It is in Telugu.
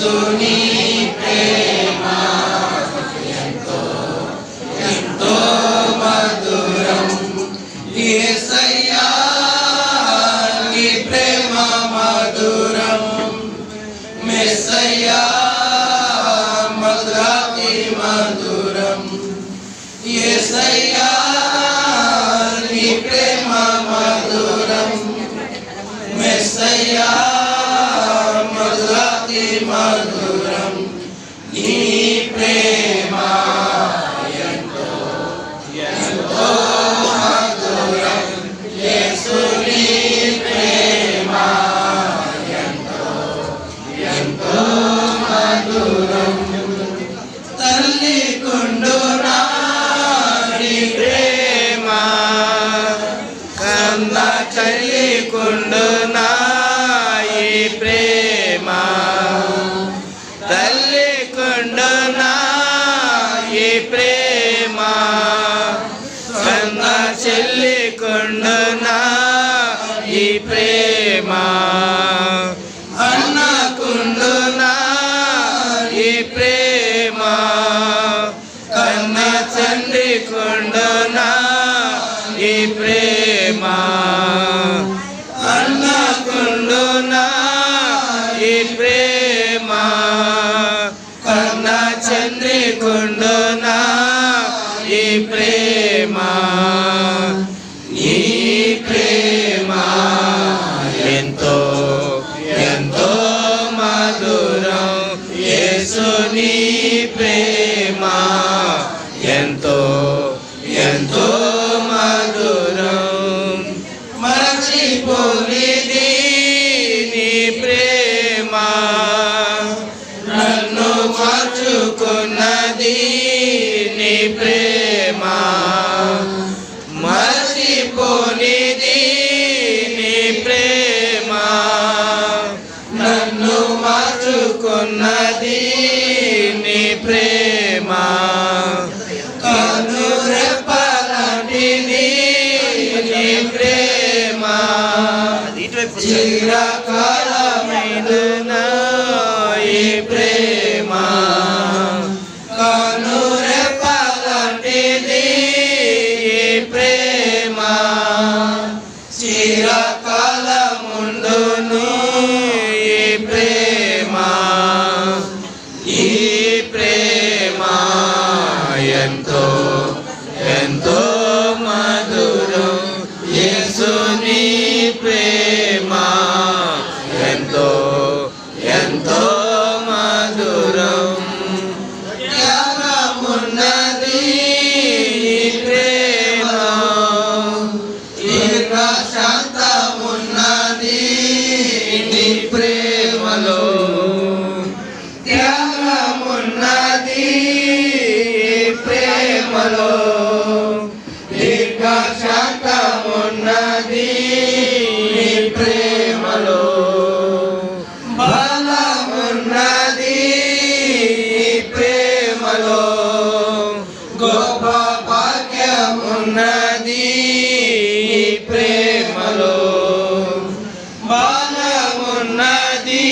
యేసుని ప్రేమ ఎంతో ఎంతో మధురం. యేసయ్యా నీ ప్రేమ మధురం. మెస్సయ్యా మధురాతి మధురం. యేసయ్యా నీ ప్రేమ మధురం. మెస్సయ్యా మధురాతి మధురం. నీ ప్రేమ ఎంతో ఎంతో మధురం. యేసుని ప్రేమ ఎంతో ఎంతో మధురం. తల్లి కుండునా నీ ప్రేమ, కన్న తల్లి కుండునా ఈ ప్రేమ. తల్లి కుండునా ఈ ప్రేమ, కన్న చెల్లి కుండునా ఈ ప్రేమ. అన్న కుండునా ఈ ప్రేమ, కన్న తండ్రి కుండునా ఈ ప్రేమ. అన్న కుండునా ఈ ప్రేమ, కన్న తండ్రి కుండునా ఈ ప్రేమ. ఈ ప్రేమ ఎంతో ఎంతో మధురం. యేసుని ప్రేమ ఎంతో ఎంతో మధురం. మరచిపోనిది నీ ప్రేమ, నన్ను మార్చుకున్నది నీ ప్రేమ. మరచిపోనిది నీ ప్రేమ, నన్ను మార్చుకున్నది నీ ప్రేమ. కనురెప్పలాంటిది నీ ప్రేమ, చిరకాలమైన ఈ ప్రేమ. కనురెప్పలాంటిది ఈ ప్రేమ, చిరకాలముండును ఈ ప్రేమ. ఈ ప్రేమ ఎంతో ఎంతో మధురం. యేసుని ప్రేమ ఎంతో ఎంతో మధురం. త్యాగమున్నది ఈ ప్రేమ, దీర్ఘశాంతమున్నది నీ ప్రేమలో. త్యాగమున్నది ప్రేమలో, దీర్ఘశాంతమున్నది నీ ప్రేమలో. బలమున్నది ప్రేమలో, గొప్ప భాగ్యమున్నది ప్రేమలో. బలమున్నది